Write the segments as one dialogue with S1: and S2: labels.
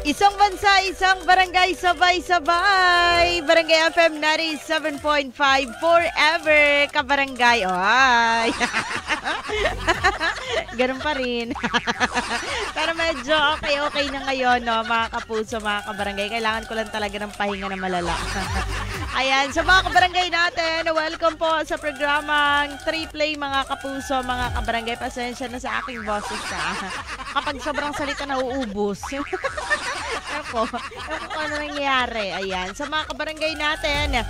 S1: Isang bansa, isang barangay, sabay-sabay. Barangay FM 97.5 forever, kabarangay. Ay. Ganun pa rin. Pero medyo okay na ngayon, no, mga kapuso, mga kabarangay. Kailangan ko lang talaga ng pahinga na malala. Ayan, sa mga kabarangay natin, welcome po sa programang 3Play, mga kapuso, mga kabarangay. Pasensya na sa aking boses kapag sobrang salita na uubos. Ako ano nangyayari. Ayan, sa mga kabarangay natin,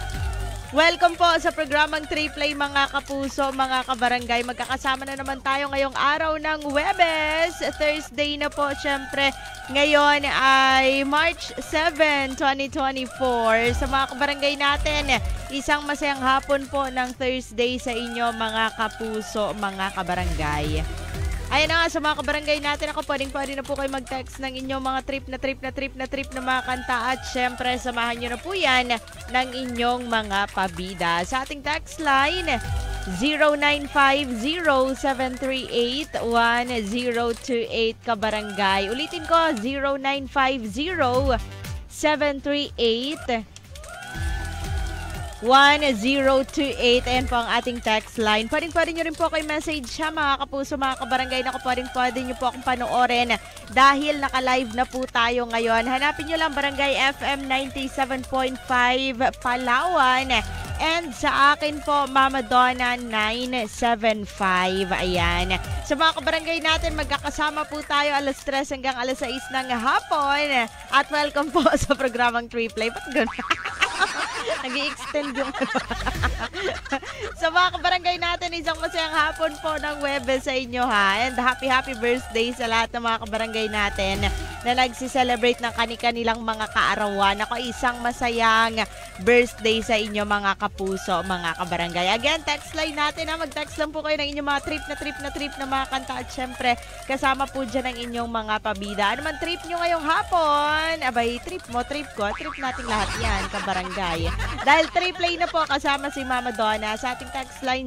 S1: welcome po sa programang 3Play, mga kapuso, mga kabarangay. Magkakasama na naman tayo ngayong araw ng Huwebes. Thursday na po, syempre. Ngayon ay March 7, 2024. Sa mga kabarangay natin, isang masayang hapon po ng Thursday sa inyo, mga kapuso, mga kabarangay. Ayan na nga, sa mga kabarangay natin, ako pwede na po kayo mag-text ng inyong mga trip na mga kanta. At syempre, samahan nyo na po yan ng inyong mga pabida. Sa ating text line, 0950-738-1028 kabarangay. Ulitin ko, 0950-738-1028. 1028. Ayan po ang ating text line. Pwede nyo rin po kayo message siya, mga kapuso, mga kabarangay. Naku, pwede nyo po akong panoorin dahil naka-live na po tayo ngayon. Hanapin nyo lang Barangay FM 97.5 Palawan. And sa akin po, Mama Donna 975. Ayan. Sa mga kabarangay natin, magkakasama po tayo alas 3 hanggang alas 6 ng hapon. At welcome po sa programang 3Play. Ba't gano'n? Nag-i-extend yung sa mga kabarangay natin, isang masayang hapon po ng Huwebes sa inyo, ha. And happy birthday sa lahat ng mga kabarangay natin na nagsiselebrate ng kani-kanilang mga kaarawan. Ako, isang masayang birthday sa inyo, mga kapuso, mga kabarangay. Again, text line natin, ha. Mag-text lang po kayo ng inyong mga trip na mga kanta. At syempre, kasama po dyan ang inyong mga pabida. Ano man trip nyo ngayong hapon? Abay, trip mo, trip ko. Trip nating lahat yan, kabarangay. Dahil 3Play na po, kasama si Mama Donna. Sa ating text line,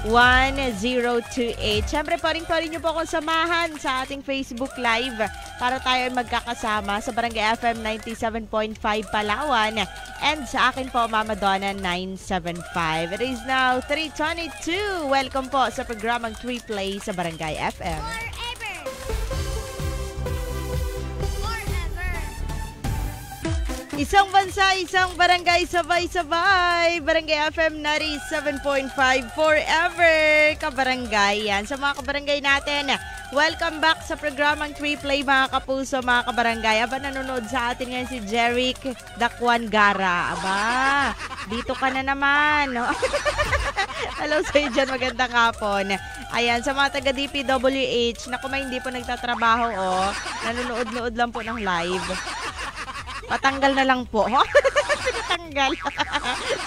S1: 0950-738-1028. Siyempre, parin nyo po akong samahan sa ating Facebook Live para tayo ay magkakasama sa Barangay FM 97.5 Palawan. And sa akin po, Mama Donna 975. It is now 3:22. Welcome po sa programang 3Play sa Barangay FM. Isang bansa, isang barangay, sabay-sabay. Barangay FM 97.5 forever, kabarangay. Yan. Sa mga kabarangay natin, welcome back sa programang 3Play, mga kapuso, mga kabarangay. Aba, nanonood sa atin ngayon si Jeric Dacuan Gara. Aba, dito ka na naman. No? Hello sa'yo dyan, magandang hapon. Ayan, sa mga taga-DPWH, naku, may hindi po nagtatrabaho, nanonood-nood lang po ng live. Patanggal na lang po. Patanggal.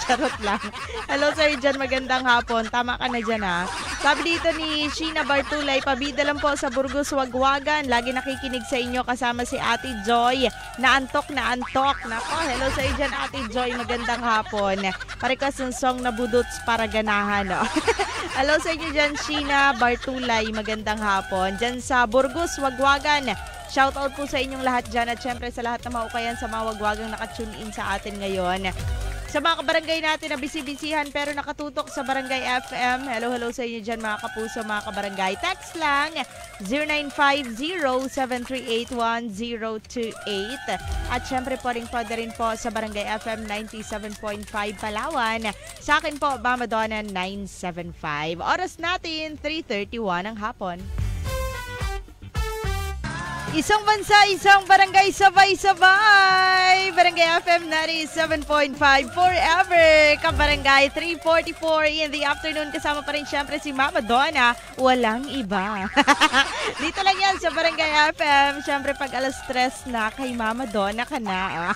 S1: Charot lang. Hello sir dyan, magandang hapon. Tama ka na dyan, ha. Sabi dito ni Sheena Bartulay, pabida lang po sa Burgos, Wagwagan. Lagi nakikinig sa inyo kasama si Ate Joy. Naantok. Nako, hello sir dyan, Ate Joy. Magandang hapon. Parikas ng song na budots para ganahan. No? Hello sa inyo dyan, Sheena Bartulay. Magandang hapon. Dyan sa Burgos, Wagwagan. Shoutout po sa inyong lahat dyan at syempre sa lahat na maukayan sa mga wagwagang nakatune in sa atin ngayon. Sa mga kabarangay natin na bisibisihan pero nakatutok sa Barangay FM, hello sa inyo dyan, mga kapuso, mga kabarangay. Text lang 0950-738-1028 at syempre pwede rin po sa Barangay FM 97.5 Palawan. Sa akin po, Mama Donna 975. Oras natin 3:31 ng hapon. Isang bansa, isang barangay, sabay-sabay. Barangay FM 97.5 forever, kabarangay. 3:44 in the afternoon. Kasama pa rin syempre si Mama Donna. Walang iba. Dito lang yan sa Barangay FM. Syempre pag alas 3 na, kay Mama Donna ka na.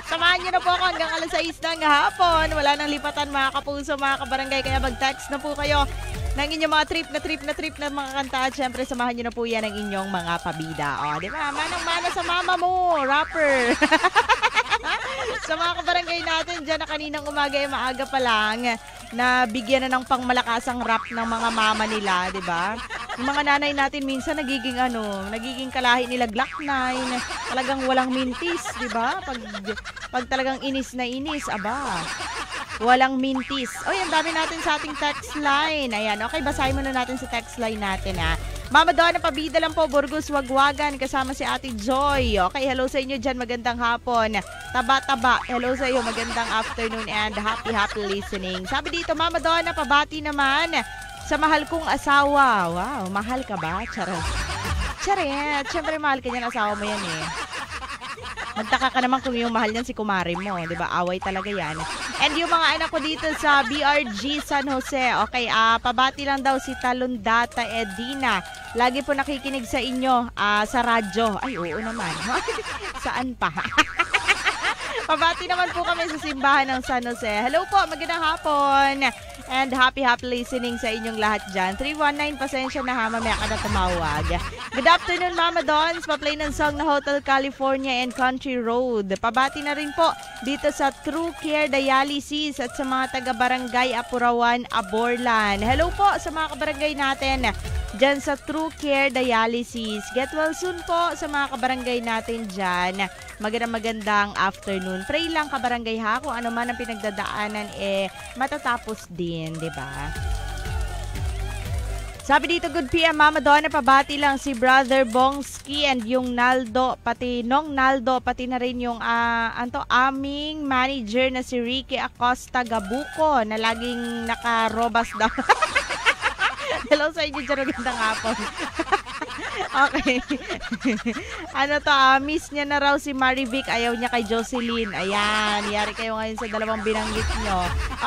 S1: Samahan niyo na po ako hanggang alas 6 ng hapon. Wala nang lipatan, mga kapuso, mga kabarangay. Kaya mag-text na po kayo ng inyong mga trip na mga kanta. At syempre, samahan nyo na po yan ng inyong mga pabida. O, di ba? Manang-mana sa mama mo, rapper. Sa mga kabarangay natin dyan na kaninang umaga ay maaga pa lang na bigyan na ng pangmalakasang rap ng mga mama nila, di ba? Yung mga nanay natin minsan nagiging kalahi nila Glock 9. Talagang walang mintis, di ba? Pag talagang inis na inis, aba. Walang mintis. Oy, ang dami natin sa ating text line. Ayan, okay, basahin muna natin sa text line natin, ha. Mama Donna, pabida lang po, Burgos, Wagwagan, kasama si Ate Joy. Okay, hello sa inyo dyan, magandang hapon. Taba-taba, hello sa iyo, magandang afternoon and happy listening. Sabi dito, Mama Donna, pabati naman sa mahal kong asawa. Wow, mahal ka ba? Charot. Charet, syempre mahal ka niyan, asawa mo yan eh. Magtaka ka naman kung yung mahal niyan si kumare mo, 'di ba? Away talaga 'yan. And yung mga anak ko dito sa BRG San Jose. Okay, pabati lang daw si Talundata Edina. Lagi po nakikinig sa inyo sa radyo. Ay, oo naman. Saan pa? Pabati naman po kami sa simbahan ng San Jose. Hello po, magandang hapon. And happy listening sa inyong lahat dyan. 319, pasensya na ha, mamaya ka na tumawag. Good afternoon, Mama Dons. Pa-play ng song na Hotel California and Country Road. Pabati na rin po dito sa True Care Dialysis at sa mga taga-barangay Apurawan, Aborlan. Hello po sa mga kabarangay natin dyan sa True Care Dialysis. Get well soon po sa mga kabarangay natin dyan. Magandang afternoon. Pray lang kabarangay ha, kung ano man ang pinagdadaanan matatapos din, di ba? Sabi dito, good PM, Mama Donna, pabati lang si Brother Bongski and yung Naldo, pati na rin yung aming manager na si Ricky Acosta Gabuco na laging nakarobas daw. Hello sa inyo dyan, magandang hapon. Okay. Miss niya na raw si Marivic, ayaw niya kay Jocelyn. Ayan, yari kayo ngayon sa dalawang binanggit nyo.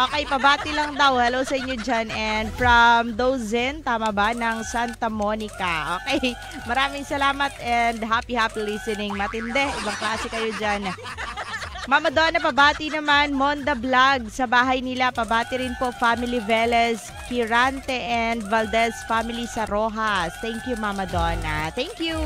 S1: Okay, pabati lang daw. Hello sa inyo dyan. And from Dozen, tama ba, ng Santa Monica. Okay, maraming salamat and happy listening. Matindi, ibang klase kayo dyan. Mama Donna, pabati naman Monda Vlog sa bahay nila. Pabati rin po Family Velez, Kirante and Valdez family sa Rojas. Thank you, Mama Donna. Thank you.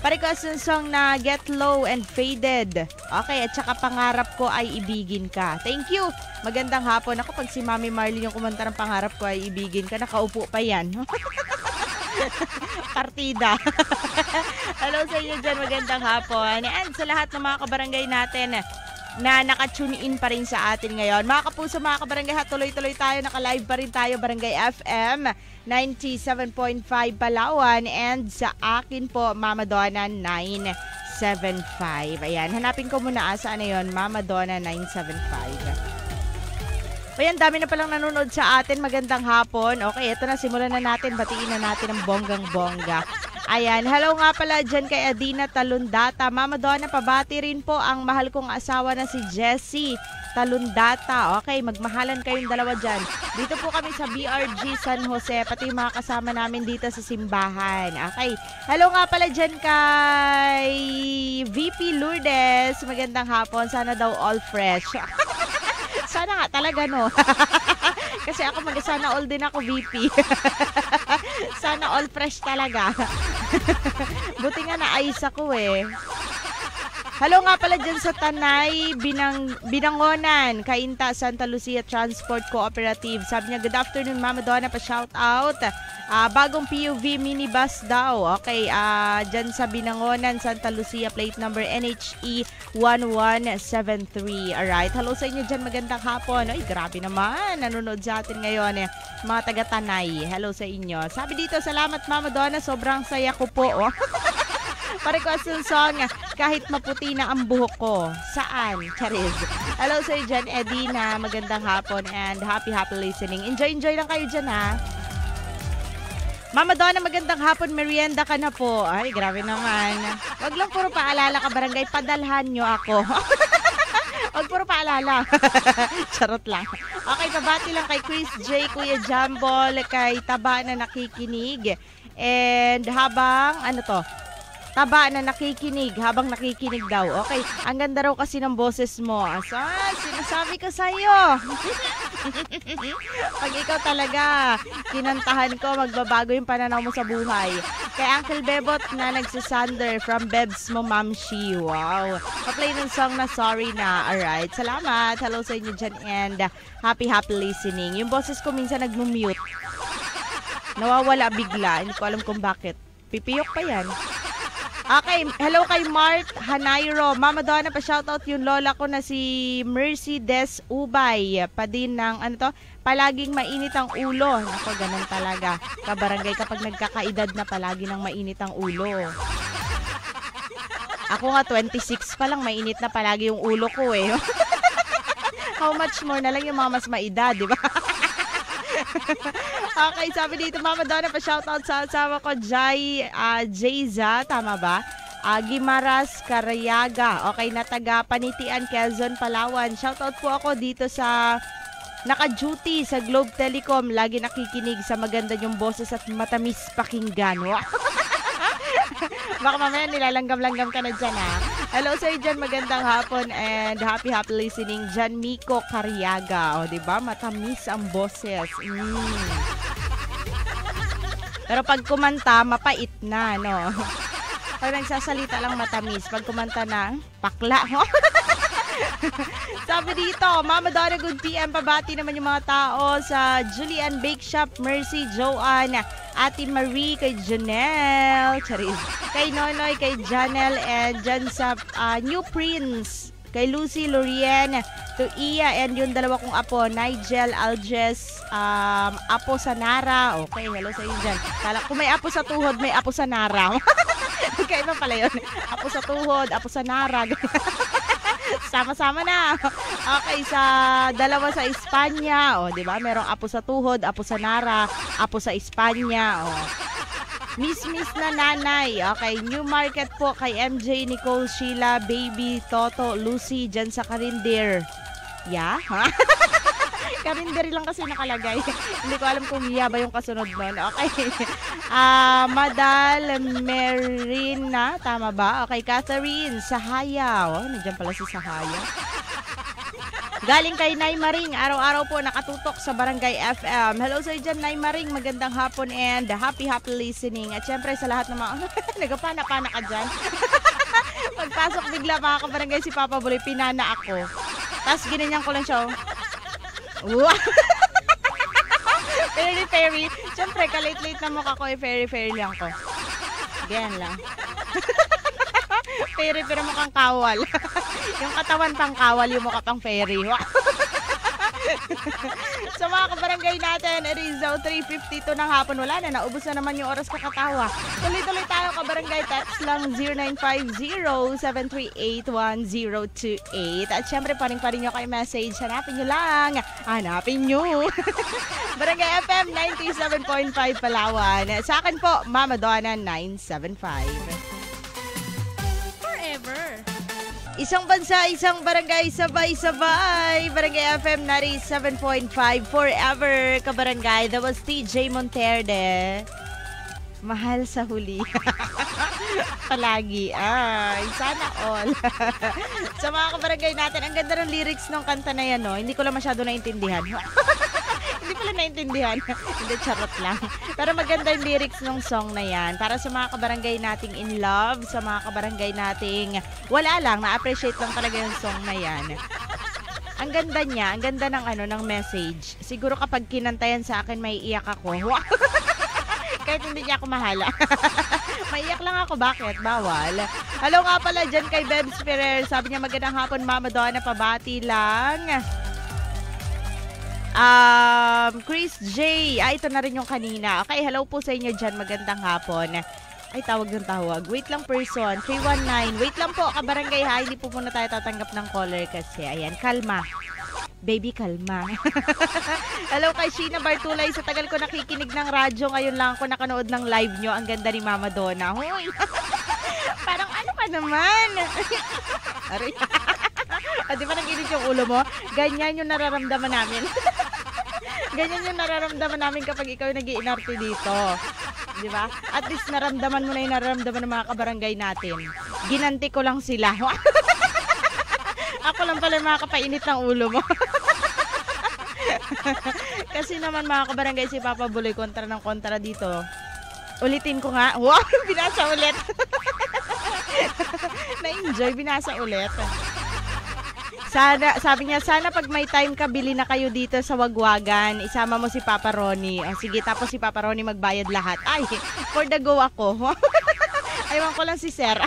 S1: Pa-request ng song na Get Low and Faded. Okay, at saka pangarap ko ay ibigin ka. Thank you. Magandang hapon. Ako, pag si Mami Marley yung kumanta ng pangarap ko ay ibigin ka, nakaupo pa yan. Partida. Hello sa inyo dyan, magandang hapon. And sa lahat ng mga kabarangay natin na nakatune in pa rin sa atin ngayon. Mga kapuso, mga kabarangay, tuloy-tuloy tayo, naka-live pa rin tayo, Barangay FM 97.5 Palawan, and sa akin po, Mama Donna 975. Ayan, hanapin ko muna saan na yun, Mama Donna 975. Ayan, dami na palang nanonood sa atin. Magandang hapon. Okay, ito na. Simulan na natin. Batiin na natin ang bonggang-bongga. Ayan, hello nga pala dyan kay Adina Talundata. Mama Donna, pabati rin po ang mahal kong asawa na si Jessie Talundata. Okay, magmahalan kayong dalawa dyan. Dito po kami sa BRG San Jose, pati yung mga kasama namin dito sa simbahan. Okay, hello nga pala dyan kay VP Lourdes. Magandang hapon. Sana daw all fresh. Sana nga talaga, no? Kasi ako sana all din ako VP. Sana all fresh talaga. Buti nga na-ice ako eh. Hello nga pala dyan sa Tanay, Binangonan, Cainta, Santa Lucia Transport Cooperative. Sabi niya, good afternoon, Mama Donna, pa-shout out. Bagong PUV minibus daw. Okay, dyan sa Binangonan, Santa Lucia, plate number NHE 1173. Alright, hello sa inyo dyan, magandang hapon. Ay, grabe naman, nanonood sa atin ngayon mga taga-Tanay. Hello sa inyo. Sabi dito, salamat Mama Donna, sobrang saya ko po. Oh. Pa-request yung song, kahit maputi na ang buhok ko. Saan? Charis. Hello sa iyo dyan, Edina. Magandang hapon and happy listening. Enjoy lang kayo dyan, ha? Mama Donna, magandang hapon. Merienda ka na po. Ay, grabe naman. Wag lang puro paalala ka, barangay. Padalhan nyo ako. Wag puro paalala. Charot lang. Okay, pabati lang kay Chris J, Kuya Jambol, kay Taba na nakikinig. And habang, Taba na nakikinig, habang nakikinig daw. Okay, ang ganda raw kasi ng boses mo. Sinasabi ko sa'yo. Pag ikaw talaga, kinantahan ko, magbabago yung pananaw mo sa buhay. Kay Uncle Bebot na nagsisander from Bebs mo, Mamshi. Wow. Pa-play ng song na Sorry Na. Alright, salamat. Hello sa inyo dyan and happy listening. Yung boses ko minsan nag-mute. Nawawala bigla. Hindi ko alam kung bakit. Pipiyok pa yan. Okay, hello kay Mart Hanairo. Mama Donna, pa-shoutout yung lola ko na si Mercy Des Ubay. Pa din ng, palaging mainit ang ulo. Nako, ganun talaga. Kabarangay, kapag nagkakaedad na palagi ng mainit ang ulo. Ako nga, 26 pa lang, mainit na palagi yung ulo ko eh. How much more na lang yung mga mas maedad, di ba? Okay, sabi dito, Mama Donna, pa-shoutout sa asawa ko, Jayza, tama ba? Gimaras Carayaga, okay, na taga Panitian, Quezon, Palawan. Shoutout po ako dito sa naka-duty sa Globe Telecom. Lagi nakikinig sa maganda yung boses at matamis pakinggan. Baka mamaya nilalanggam-langgam ka na dyan, ha? Hello sa'yo dyan, magandang hapon and happy listening dyan, Miko Cariaga. O, diba? Matamis ang boses. Pero pag kumanta, mapait na, no? Pag nagsasalita lang matamis, pag kumanta na, pakla, ho? Sabi dito, Mama Donna, good PM. Pabati naman yung mga tao sa Julian Bake Shop, Mercy, Joanne, Ate Marie, kay Janelle, Charis, kay Nonoy, kay Janelle, and dyan sa New Prince, kay Lucy, Lorien, to Iya, and yung dalawa kong apo, Nigel, Alges, apo sa Nara. Okay, hello sa inyo dyan. Kala ko may apo sa tuhod, may apo sa Nara. Okay, iba pala yun. Apo sa tuhod, apo sa Nara. Sama-sama na. Okay, sa dalawa sa Espanya, di ba? Merong apo sa tuhod, apo sa Nara, apo sa Espanya, Miss na nanay. Okay, New Market po kay MJ, Nicole, Sheila, Baby, Toto, Lucy, dyan sa Carindir. Yeah? Carindir lang kasi nakalagay. Hindi ko alam kung iya ba yung kasunod nun. Okay. Madal Merina, tama ba? Okay, Catherine, Sahaya. Nandiyan pala si Sahaya. Galing kay Nay Maring, araw-araw po nakatutok sa Barangay FM. Hello sa dyan, Nay Maring, magandang hapon and happy listening. At syempre sa lahat ng mga, nagapana-pana ka dyan. Pagpasok bigla mga kabarangay si Papa Buloy, pinana ako. Tapos ginanyan ko lang siya. Fairy. Siyempre, kalate-late na mukha ko, fairy lang ko. Ganyan lang. Fairy pero mukhang kawal. Yung katawan pang kawal, yung mukha pang fairy. So mga kabarangay natin, it is 3:52 ng hapon. Wala na, naubos na naman yung oras kakatawa. Tuloy-tuloy tayo kabarangay, text lang 0950-738-1028. At syempre pa rin nyo kayo message, hanapin nyo lang. Hanapin nyo. Barangay FM 97.5 Palawan. Sa akin po, Mama Donna 975. Isang bansa, isang barangay, sabay-sabay. Barangay FM 97.5 forever, kabarangay. That was TJ Monterde. Mahal sa huli. Palagi. Ay, sana all. Sa mga kabarangay natin, ang ganda ng lyrics ng kanta na yan, no? Hindi ko lang masyado naintindihan. Hindi pala naintindihan. Hindi, charot lang. Pero maganda yung lyrics ng song na yan. Para sa mga kabarangay nating in love, sa mga kabarangay nating wala lang, na-appreciate lang talaga yung song na yan. Ang ganda niya, ang ganda ng ng message. Siguro kapag kinantayan sa akin, may iyak ako. Kahit hindi niya ako mahala. Maiyak lang ako, bakit? Bawal. Hello nga pala dyan kay Bebs Ferrer. Sabi niya, magandang hapon, Mama Donna, pabati lang. Chris J. Ito na rin yung kanina. Okay, hello po sa inyo dyan. Magandang hapon. Ay, tawag ng tawag. Wait lang, person. 319. Wait lang po, kabarangay ha. Hindi po muna tayo tatanggap ng caller kasi. Ayan, kalma. Baby, kalma. Hello kay Sheena Bartulay. Sa tagal ko nakikinig ng radyo, ngayon lang ako nakanood ng live nyo. Ang ganda ni Mama Donna. Hoy! Parang ano ka naman? Aray. Di ba nag-init yung ulo mo? Ganyan yung nararamdaman namin. Ganyan yung nararamdaman namin kapag ikaw yung nag-iinarte dito. Di ba? At least naramdaman mo na yung nararamdaman ng mga kabarangay natin. Ginanti ko lang sila. Ako lang pala yung makakapainit ng ulo mo. Kasi naman mga kabarangay, si Papa Buloy kontra ng kontra dito. Ulitin ko nga. Wow! Binasa ulit. Na-enjoy, binasa ulit. Sabi niya, sana pag may time ka, bili na kayo dito sa Wagwagan. Isama mo si Papa Ronnie. O, sige, tapos si Papa Ronnie magbayad lahat. Ay, for the go ako. Aywan ko lang si Sir.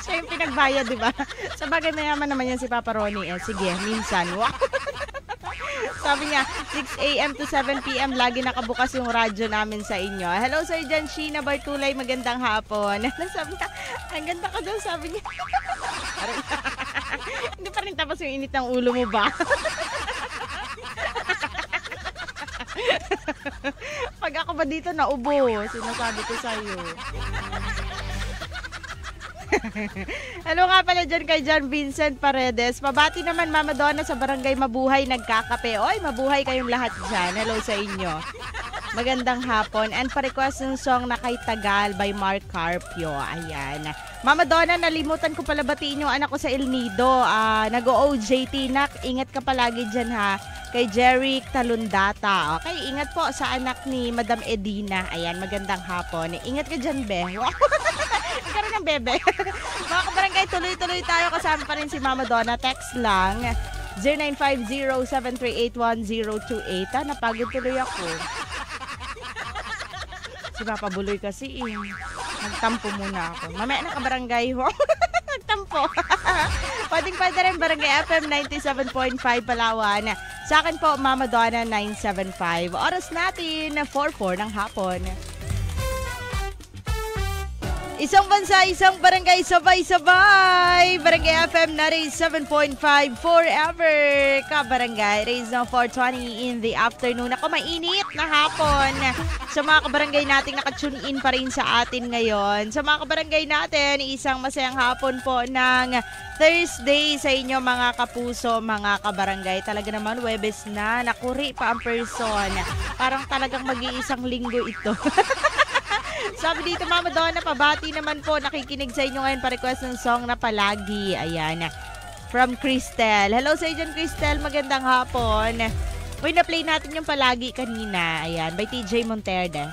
S1: Siya yung pinagbayad, di ba? Sa bagay, mayaman naman yan si Papa Ronnie. Sige, minsan. Wow. Sabi niya, 6 a.m. to 7 p.m. lagi nakabukas yung radyo namin sa inyo. Hello sir dyan, Sheena Bartulay, magandang hapon. Sabi niya, ang ganda ka daw, sabi niya. Hindi pa rin tapos yung init ng ulo mo ba? Pag ako ba dito naubo, sinasabi ko sa'yo. Hello nga pala dyan kay John Vincent Paredes. Pabati naman Mama Donna sa Barangay Mabuhay nagkakape. Oy, mabuhay kayong lahat dyan. Hello sa inyo. Magandang hapon. And pa-request ng song na kay Tagal by Mark Carpio. Ayan. Mama Donna, nalimutan ko pala batiin yung anak ko sa El Nido. Nag-OJT. Nak, ingat ka palagi dyan ha. Kay Jeric Talundata. Okay, ingat po sa anak ni Madam Edina. Ayan, magandang hapon. Ingat ka dyan, be. Karoon ng bebe. Mga kabarangay, tuloy-tuloy tayo. Kasama pa rin si Mama Donna. Text lang 0950-738-1028. Napagod tuloy ako. Si Papa Buloy kasi nagtampo muna ako. Mamaya na kabarangay ho. Nagtampo. Pwede rin Barangay FM 97.5 Palawan. Sa akin po, Mama Donna 975. Oras natin, 4:04 ng hapon. Isang bansa, isang barangay, sabay-sabay. Barangay FM 97.5 forever. Kabarangay, raise ng 4:20 in the afternoon. Ako, mainit na hapon. Sa mga kabarangay natin nakatune in pa rin sa atin ngayon. Sa mga kabarangay natin, isang masayang hapon po ng Thursday sa inyo mga kapuso, mga kabarangay. Talaga naman, Webes na. Nakuri pa ang person. Parang talagang mag-iisang linggo ito. Sabi dito, Mama Donna, pabati naman po. Nakikinig sa inyo ngayon, pa-request ng song na Palagi. Ayan. From Cristel. Hello sa inyo, Cristel. Magandang hapon. Uy, na-play natin yung Palagi kanina. Ayan, by TJ Monterde.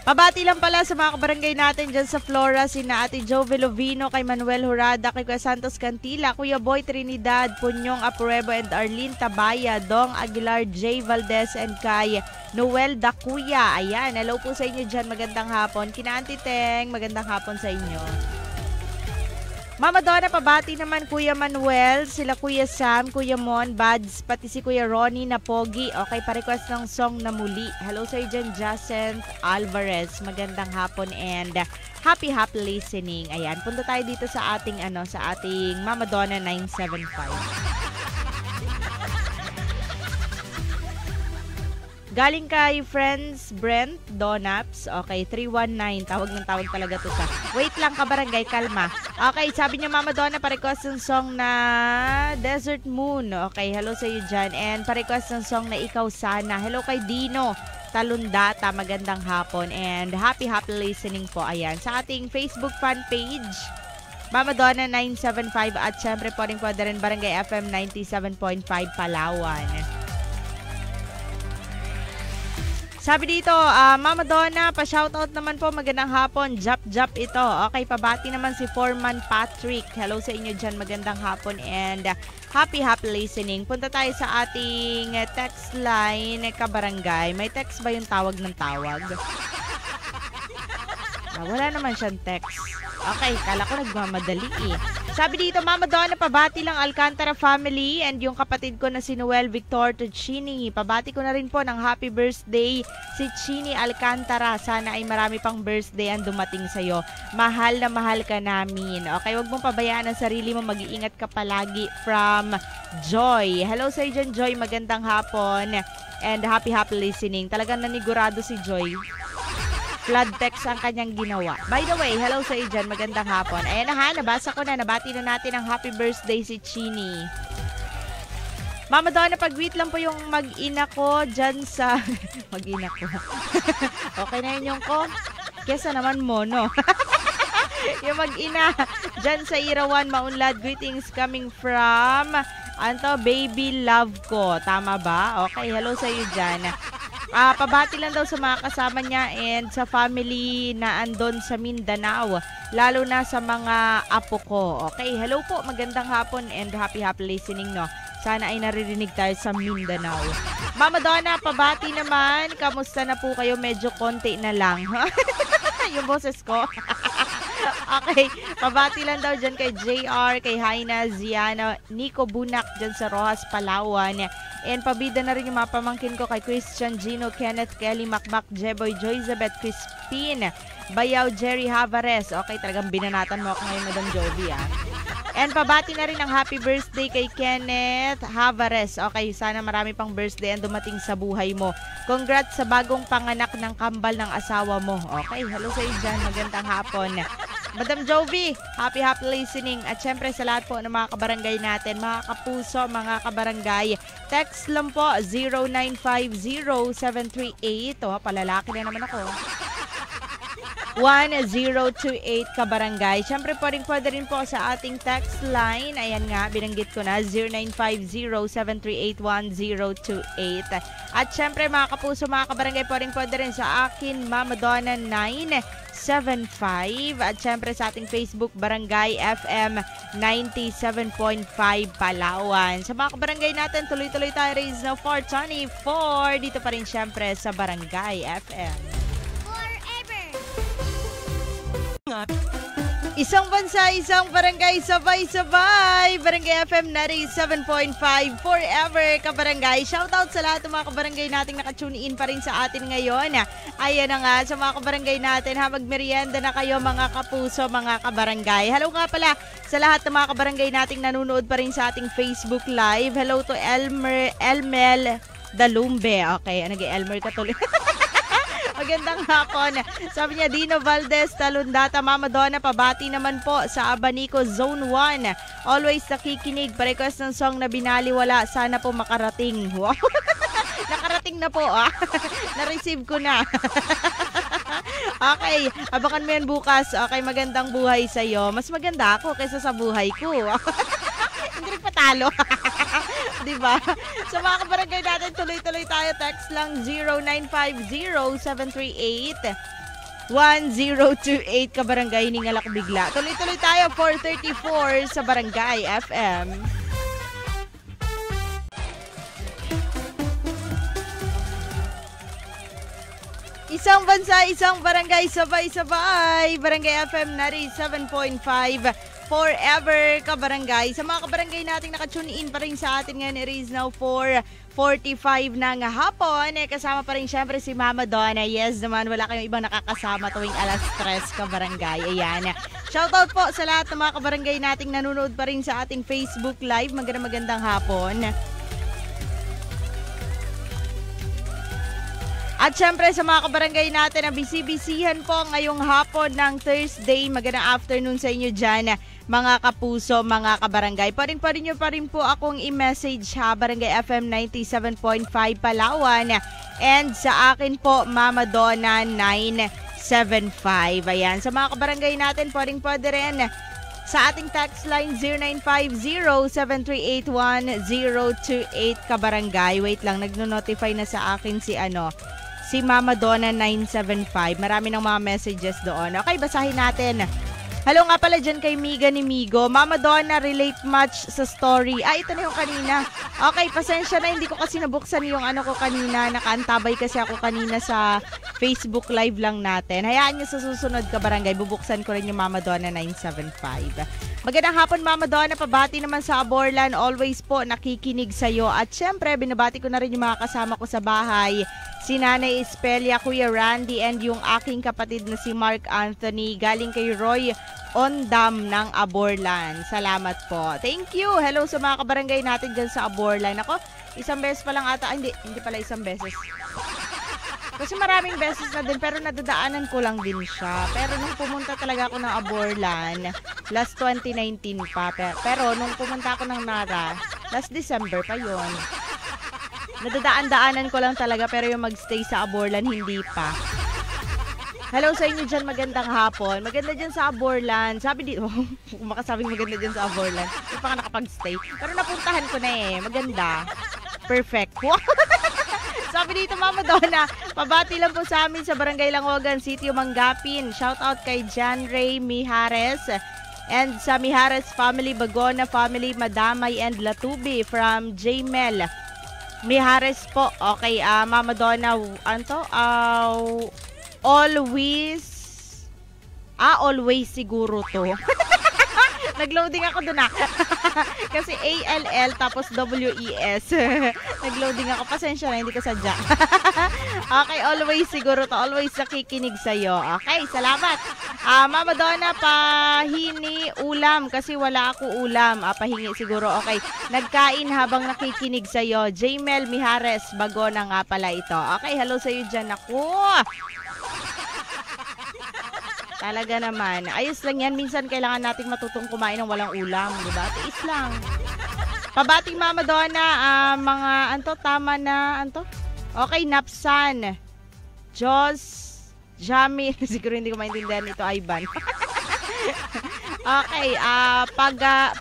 S1: Pabati lang pala sa mga kabarangay natin dyan sa Flora, sina Ate Jo Velovino, kay Manuel Hurada, kay Kuya Santos Cantila, Kuya Boy Trinidad, Punyong Apurebo and Arlene Tabaya, Dong Aguilar, J. Valdez, and kay Noel Dakuya. Ayan, hello po sa inyo dyan. Magandang hapon. Kina Auntie Teng, magandang hapon sa inyo. Mama Donna, pabati naman Kuya Manuel, sila Kuya Sam, Kuya Mon, Bads, pati si Kuya Ronnie na Pogi. Okay, pa-request ng song na Muli. Hello sa dyan, Jacent Alvarez. Magandang hapon and happy listening. Ayan, punta tayo dito sa ating Mama Donna 975. Galing kay Friends Brent Donaps. Okay, 319. Tawag ng tawag talaga to sa. Wait lang kabarangay, kalma. Okay, sabi niya Mama Donna, pa-request ng song na Desert Moon. Okay, hello sa iyo dyan. And pa-request ng song na Ikaw Sana. Hello kay Dino Talundata. Magandang hapon. And happy listening po. Ayan, sa ating Facebook fan page, Mama Donna 975. At syempre po rin Barangay FM 97.5 Palawan. Sabi dito, Mama Donna, pa-shoutout naman po, magandang hapon. Jap ito. Okay, pabati naman si Foreman Patrick. Hello sa inyo dyan, magandang hapon and happy listening. Punta tayo sa ating text line, kabarangay. May text ba yung tawag ng tawag? Wala naman siyang text. Okay, kala ko nagmamadali eh. Sabi dito, Mama Donna, pabati lang Alcantara family and yung kapatid ko na si Noel Victor Tuccini. Pabati ko na rin po ng happy birthday si Chini Alcantara. Sana ay marami pang birthday ang dumating sa'yo. Mahal na mahal ka namin. Okay, wag mong pabayaan ang sarili mo. Mag-iingat ka palagi. From Joy. Hello sa iyo dyan, Joy. Magandang hapon and happy listening. Talagang nanigurado si Joy. Flood text ang kanyang ginawa. By the way, hello sa iyo dyan. Magandang hapon. Ayan na ha, nabasa ko na. Nabati na natin ang happy birthday si Chini. Mama Donna, pag-wait lang po yung mag-ina ko dyan sa... mag-ina ko. Okay na yun yung ko? Kesa naman mo, no? Yung mag-ina dyan sa Irawan, Maunlad. Greetings coming from... Baby love ko. Tama ba? Okay, hello sa iyo dyan. Pabati lang daw sa mga kasama niya and sa family na andon sa Mindanao, lalo na sa mga apo ko. Okay, hello po, magandang hapon and happy listening, no? Sana ay naririnig tayo sa Mindanao. Mama Donna, pabati naman. Kamusta na po kayo? Medyo konti na lang. Yung boses ko. Okay, pabati lang daw dyan kay JR, kay Haina, Ziana, Nico Bunak dyan sa Rojas, Palawan. And pabida na rin yung mga pamangkin ko kay Christian, Gino, Kenneth, Kelly, Macmac, Jeboy, Joyzabeth, Crispin, Bayaw, Jerry Havares. Okay, talagang binanatan mo ako ngayon, Madam Jovi, And pabati na rin ang happy birthday kay Kenneth Havares. Okay, sana marami pang birthday ang dumating sa buhay mo. Congrats sa bagong panganak ng kambal ng asawa mo. Okay, hello sa iyo dyan. Magandang hapon. Madam Jovi, happy listening. At syempre sa lahat po ng mga kabarangay natin, mga kapuso, mga kabarangay. Text lang po, 0950-738. Palalaki na naman ako. 1028 kabarangay. Siyempre pwede rin po sa ating text line. Ayan nga, binanggit ko na, 0950-738-1028. At siyempre mga kapuso, mga kabarangay, pwede rin sa akin, Mama Donna 975. At siyempre sa ating Facebook, Barangay FM 97.5 Palawan. Sa mga kabarangay natin, tuloy-tuloy tayo raise now for 24. Dito pa rin siyempre sa Barangay FM. Isang bansa, isang barangay, sabay-sabay. Barangay FM 97.5 forever, kabarangay. Shoutout sa lahat ng mga kabarangay nating nakatune in pa rin sa atin ngayon. Ayan na nga, sa mga kabarangay natin, magmerienda na kayo mga kapuso, mga kabarangay. Hello nga pala sa lahat ng mga kabarangay nating nanonood pa rin sa ating Facebook Live. Hello to Elmel Dalumbe. Okay, Elmer ka tuloy. Magandang hapon. Sabi niya, Dino Valdez, Talundata, Mama Donna, pabati naman po sa Abanico Zone 1. Always nakikinig, pa-request ng song na binaliwala. Sana po makarating. Wow. Nakarating na po, Na-receive ko na. Okay, abakan mo yan bukas. Okay, magandang buhay sa'yo. Mas maganda ako kaysa sa buhay ko. Hindi rin patalo. Diba? Sa mga kabarangay natin, tuloy-tuloy tayo. Text lang 0950-738-1028 kabarangay, hiningalak bigla. Tuloy-tuloy tayo, 434 sa Barangay FM. Isang bansa, isang barangay, sabay-sabay. Barangay FM 97.5 forever, kabarangay. Sa mga kabarangay nating nakatune in pa rin sa atin ngayon, it is now 4:45 ng hapon. Kasama pa rin syempre si Mama Donna. Yes naman, wala kayong ibang nakakasama tuwing alas 3, kabarangay. Ayan. Shoutout po sa lahat ng mga kabarangay nating nanonood pa rin sa ating Facebook Live. Magandang hapon. At syempre sa mga kabarangay natin na bisibisihan po ngayong hapon ng Thursday. Magandang afternoon sa inyo dyan, mga kapuso, mga kabarangay. Pwede nyo pa rin po akong i-message Barangay FM 97.5 Palawan. And sa akin po, Mama Donna 975. Ayan, sa mga kabarangay natin, pwede rin sa ating text line 0950-738-1028 kabarangay. Wait lang, nagno-notify na sa akin si Mama Donna 975. Marami ng mga messages doon. Okay, basahin natin. Hello nga pala dyan kay Miga ni Migo. Mama Donna, relate much sa story. Ito na yung kanina. Okay, pasensya na. Hindi ko kasi nabuksan yung ko kanina. Nakaantabay kasi ako kanina sa Facebook Live lang natin. Hayaan nyo sa susunod, kabarangay. Bubuksan ko rin yung Mama Donna 975. Magandang hapon, Mama Donna. Pabati naman sa Aborlan. Always po nakikinig sa'yo. At syempre, binabati ko na rin yung mga kasama ko sa bahay. Si Nanay Espelia, Kuya Randy, and yung aking kapatid na si Mark Anthony. Galing kay Roy Ondam ng Aborlan. Salamat po. Thank you. Hello sa mga kabarangay natin dyan sa Aborlan. Ako, isang beses pa lang ata. Hindi pala isang beses. Kasi maraming beses na din, pero nadadaanan ko lang din siya. Pero nung pumunta talaga ako ng Aborlan, last 2019 pa. Pero nung pumunta ako ng Nara, last December pa yon. Nadadaan-daanan ko lang talaga, pero yung magstay sa Aborlan, hindi pa. Hello sa inyo dyan, magandang hapon. Maganda dyan sa Aborlan. Sabi dito, kung makasabing maganda dyan sa Aborlan, hindi pa ka nakapag-stay. Pero napuntahan ko na maganda. Perfect. So Sabi dito, Mama Donna, pabati lang po sa amin sa Barangay Langogan, City Mangapin. Shout out kay Jan Ray Mijares and sa Mijares family, Bagona family, Madamay and Latubi from Jmel Mijares po. Okay, Mama Donna, ano to? Always siguro to. Nagloading ako dun kasi ALL tapos WES. Nagloading ako. Pasensya na, hindi ko sadya. Okay, always siguro to. Always nakikinig sa'yo. Okay, salamat. Mama Donna, pahini ulam kasi wala ako ulam. Pahingi siguro. Okay, nagkain habang nakikinig sa'yo. Jmel Mijares, Bagona nga pala ito. Okay, hello sa'yo dyan ako. Talaga naman. Ayos lang yan. Minsan kailangan nating matutong kumain ng walang ulam. Diba? Tiis lang. Pabating Mama Donna, mga, tama na, Okay, Napsan. Jos, Jamil. Siguro hindi ko maintindihan ito, Ivan. Okay,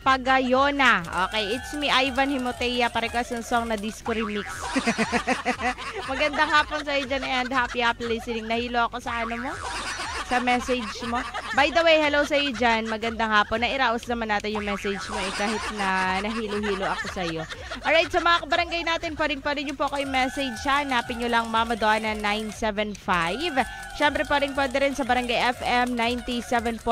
S1: Pagayona. Okay, it's me, Ivan Himotea. Parekas ng song na disco remix. Magandang hapon sa iyo dyan and happy listening. Nahilo ako sa ano mo? Sa message mo. By the way, hello sa iyo dyan. Magandang hapon. Nairaos naman natin yung message mo kahit na nahilo-hilo ako sa iyo. Alright, sa mga kabarangay natin, pa rin nyo po kayo message ha. Hanapin nyo lang Mama Donna 975. Siyempre pa rin sa Barangay FM 97.5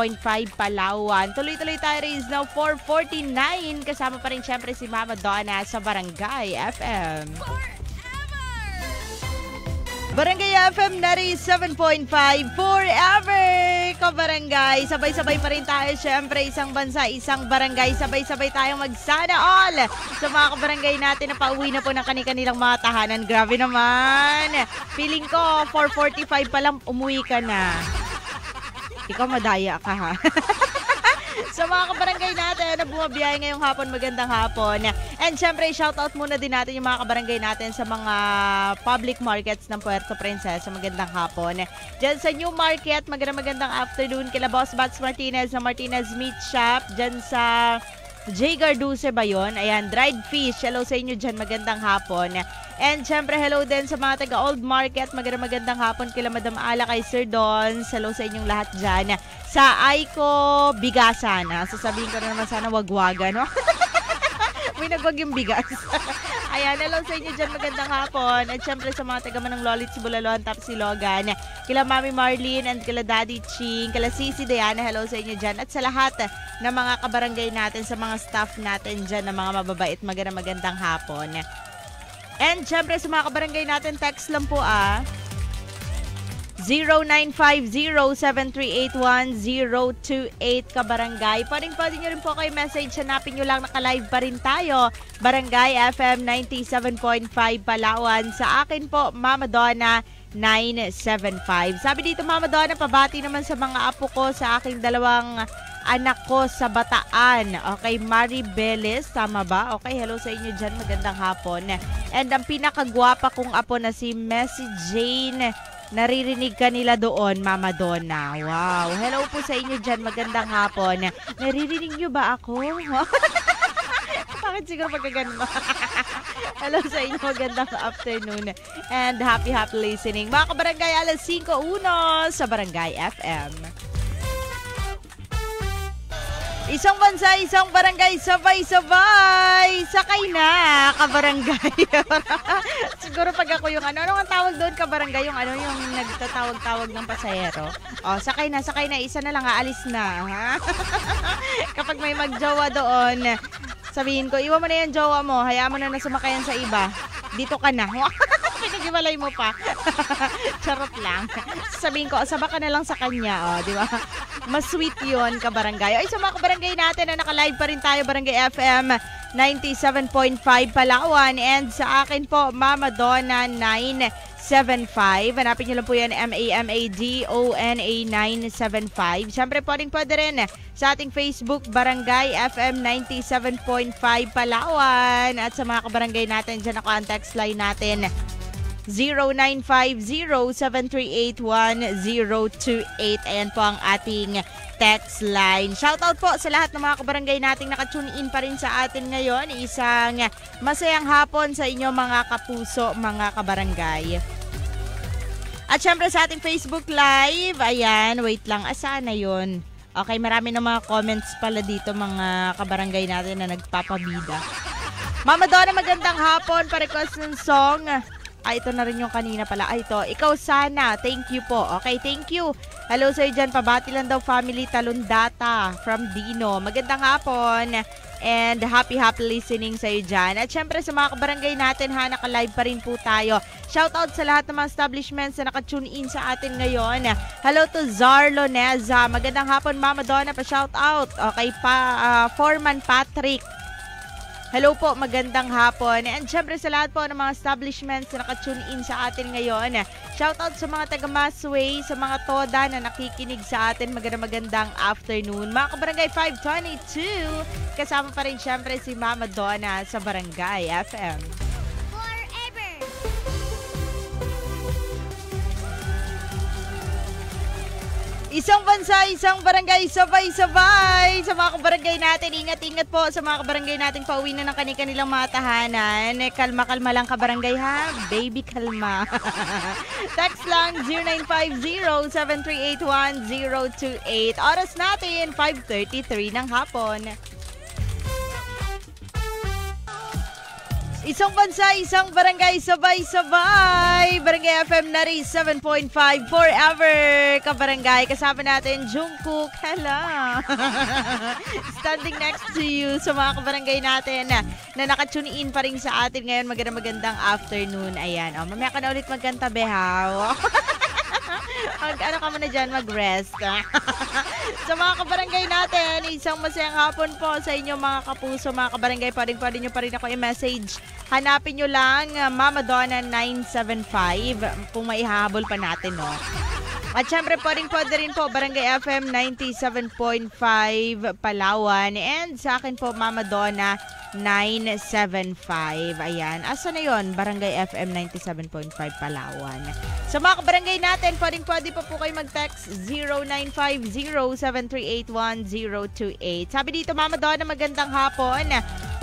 S1: Palawan. Tuloy-tuloy tayo rin now 4:49. Kasama pa rin siyempre si Mama Donna sa Barangay FM. Barangay FM 97.5 forever! Kabarangay, sabay-sabay pa rin tayo. Siyempre, isang bansa, isang barangay. Sabay-sabay tayong magsana all sa mga kabarangay natin na pauwi na po ng kanilang mga tahanan. Grabe naman! Feeling ko, 4:45 pa lang umuwi ka na. Ikaw madaya ka ha. Sa mga kabarangay natin na bumabiyahe ngayong hapon, magandang hapon. And syempre, shoutout muna din natin yung mga kabarangay natin sa mga public markets ng Puerto Princesa. Magandang hapon. Diyan sa New Market, magandang afternoon. Kila Boss Bats Martinez sa Martinez Meat Shop. Diyan sa J. Garduce ba yun? Ayan, dried fish. Hello sa inyo dyan. Magandang hapon. And syempre, hello din sa mga taga Old Market. Magandang hapon kila Madam Ala, kay Sir Don. Hello sa inyong lahat dyan. Sa Aiko Bigasan. Sasabihin ko na naman sana wagwaga, no? May nagwag yung bigas. Ayan, hello sa inyo dyan. Magandang hapon. At syempre sa mga taga Manang Lolits, Bulalon, Tapsi Logan. Kila Mami Marlene and kila Daddy Ching. Kila Sisi Diana, hello sa inyo dyan. At sa lahat ng mga kabarangay natin, sa mga staff natin dyan, na mga mababait, magandang hapon. And syempre sa mga kabarangay natin, text lang po 0950-738-1028 kabarangay. Pwede nyo rin po kayo message. Hanapin nyo lang, naka-live pa rin tayo. Barangay FM 97.5 Palawan. Sa akin po, Mama Donna 975. Sabi dito, Mama Donna, pabati naman sa mga apo ko, sa aking dalawang anak ko sa Bataan. Okay, Mari Beles, tama ba? Okay, hello sa inyo dyan. Magandang hapon. And ang pinakagwapa kong apo na si Messi Jane, naririnig ka nila doon, Mama Donna. Wow. Hello po sa inyo dyan. Magandang hapon. Naririnig nyo ba ako? Bakit siguro pagkaganon? Hello sa inyo. Magandang afternoon. And happy listening. Mga kabarangay, alas 5:01 sa Barangay FM. Isang bansa, isang barangay, sabay-sabay. Sakay na, kabarangay. Siguro pag ako yung ano ang tawag doon, kabarangay, yung yung nagtatawag-tawag ng pasahero. Sakay na, isa na lang, aalis na. Ha? Kapag may magjowa doon, sabihin ko, iwan mo na yung jowa mo, hayaan mo na sumakayan sa iba. Dito ka na. Pinagiwalay mo pa. Charot lang. Sabihin ko, saba ka na lang sa kanya. Di ba? Mas sweet yun, kabarangay. Ay, sa mga kabarangay natin na naka-live pa rin tayo, Barangay FM 97.5 Palawan. And sa akin po, Mama Donna 975. Hanapin nyo lang po yan, MAMADONA 975. Siyempre, pwede rin sa ating Facebook, Barangay FM 97.5 Palawan. At sa mga kabarangay natin, dyan ako ang text line natin. 0950-738-1028. Ayan po ang ating text line. Shoutout po sa lahat ng mga kabarangay nating nakatune in pa rin sa atin ngayon. Isang masayang hapon sa inyo mga kapuso, mga kabarangay. At syempre sa ating Facebook Live, ayan, wait lang, saan na yun? Okay, marami na mga comments pala dito mga kabarangay natin na nagpapabida. Mama Donna, magandang hapon, pa-request ng song. Ito na rin yung kanina pala. Ito, Ikaw Sana. Thank you po. Okay, thank you. Hello sa'yo dyan. Pabati lang daw family Talundata from Dino. Magandang hapon. And happy listening sa'yo dyan. At syempre sa mga kabarangay natin ha, naka-live pa rin po tayo. Shoutout sa lahat ng mga establishments na naka-tune in sa atin ngayon. Hello to Zarlo Neza. Magandang hapon Mama Donna, pa-shoutout. Okay, Foreman Patrick. Hello po, magandang hapon. And syempre sa lahat po ng mga establishments na naka-tune in sa atin ngayon. Shoutout sa mga taga-Masway, sa mga toda na nakikinig sa atin. Magandang afternoon. Mga kabarangay 522, kasama pa rin syempre si Mama Donna sa Barangay FM. Isang bansa, isang barangay, sabay-sabay. Sa mga kabarangay natin, ingat-ingat po sa mga kabarangay natin pauwi na ng kanilang mga tahanan. Kalma-kalma lang kabarangay ha. Baby, kalma. Text lang 0950-738-1028. Oras natin, 5:33 ng hapon. Isang bansa, isang barangay, sabay-sabay. Barangay FM Nari 7.5 forever. Kabarangay, kasama natin Jungkook. Hello. Standing next to you sa mga kabarangay natin na nakatune in pa rin sa atin ngayon. Magandang afternoon. Ayan. Mamaya ka na ulit magkanta, behaw. Ano ka muna dyan, mag-rest. Sa mga kabarangay natin, isang masayang hapon po sa inyo mga kapuso, mga kabarangay. Pwede nyo pa rin ako i-message. Hanapin nyo lang Mama Donna 975 kung maihahabol pa natin, no? At syempre, pwede rin po Barangay FM 97.5 Palawan. And sa akin po, Mama Donna 975. Ayan. Asa na yun? Barangay FM 97.5 Palawan. Sa mga kabarangay natin, pwede pa po kayo mag-text 0950-738-1028. Sabi dito, Mama Donna, magandang hapon.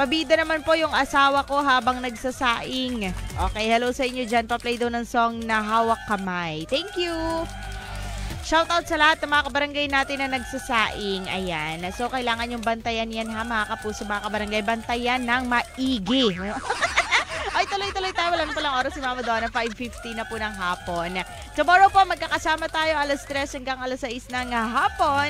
S1: Pabida naman po yung asawa ko habang nagsasaing. Okay, hello sa inyo dyan. Pa-play daw ng song na Hawak Kamay. Thank you! Shoutout sa lahat ng mga kabarangay natin na nagsasaing. Ayan. So, kailangan yung bantayan yan ha, mga kapuso, mga kabarangay. Bantayan ng maigi. Ay, tuloy-tuloy tayo. Wala na palang oras si Mama Donna. 5:50 na po ng hapon. Tomorrow po, magkakasama tayo alas 3 hanggang alas 6 ng hapon.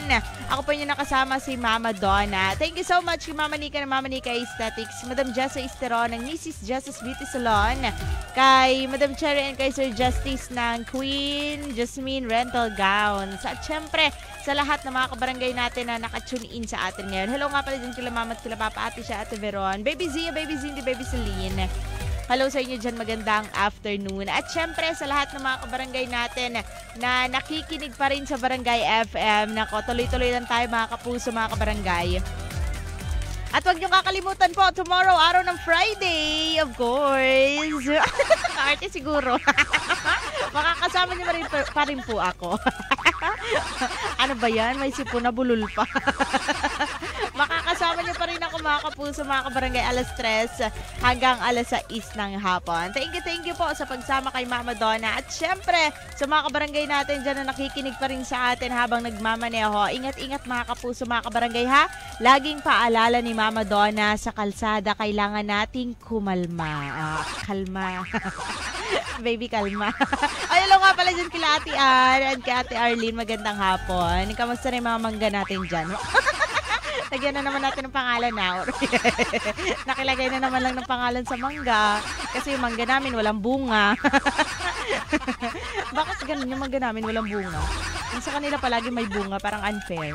S1: Ako po yung nakasama si Mama Donna. Thank you so much kay Mama Nika ng Mama Nika Aesthetics, Madam Jessa Esteron ng Mrs. Jessa's Beauty Salon, kay Madam Cherry and kay Sir Justice ng Queen Jasmine Rental Gowns. At syempre, sa lahat ng mga kabarangay natin na nakatune in sa atin ngayon. Hello nga pala din kila Mama at kila Papa, Ate siya, Ate Veron, Baby Zia, Baby Cindy, Baby Celine. Hello sa inyo dyan, magandang afternoon. At syempre sa lahat ng mga kabarangay natin na nakikinig pa rin sa Barangay FM. Nako, tuloy-tuloy lang tayo mga kapuso, mga kabarangay. At huwag niyong kakalimutan po, tomorrow, araw ng Friday, of course. Arte siguro. Makakasama niyo pa rin po ako. Ano ba yan? May sipo na bulol pa. Makakasama niyo pa rin ako mga kapuso, mga kabarangay, alas 3 hanggang alas 6 ng hapon. Thank you po sa pagsama kay Mama Donna. At syempre, sa mga kabarangay natin dyan na nakikinig pa rin sa atin habang nagmamaneho, ingat-ingat mga kapuso, mga kabarangay ha. Laging paalala ni Mama Donna, sa kalsada kailangan nating kumalma. Kalma. Baby, kalma. Ay, hello nga pala dyan kila Ate Ann and kay Ate Arlene. Magandang hapon. Kamusta na yung mga mangga natin dyan? Lagyan na naman natin ng pangalan na. Nakilagay na naman lang ng pangalan sa mangga. Kasi yung mangga namin walang bunga. Bakit ganun yung mangga namin walang bunga? Yung sa kanila palagi may bunga, parang unfair.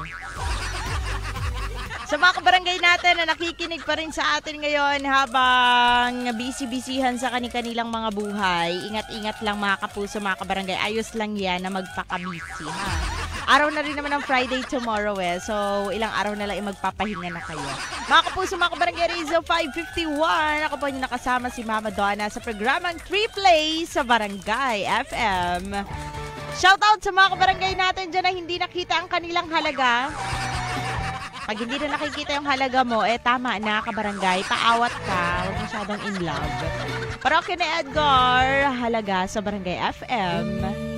S1: Sa mga kabarangay natin na nakikinig pa rin sa atin ngayon habang busy-busyhan sa kanilang mga buhay, ingat-ingat lang mga kapuso, mga kabarangay. Ayos lang yan na magpaka-busy, ha? Araw na rin naman ng Friday tomorrow eh. So, ilang araw na lang magpapahinga na kayo. Mga kapuso, mga kabarangay Rizzo 551. Ako po yung nakasama si Mama Donna sa programang 3 Plays sa Barangay FM. Shoutout sa mga kabarangay natin dyan na hindi nakita ang kanilang halaga. Pag hindi na nakikita yung halaga mo, tama na, kabarangay. Paawat ka. Huwag masyadong in love. Parokya ni Edgar, halaga sa Barangay FM.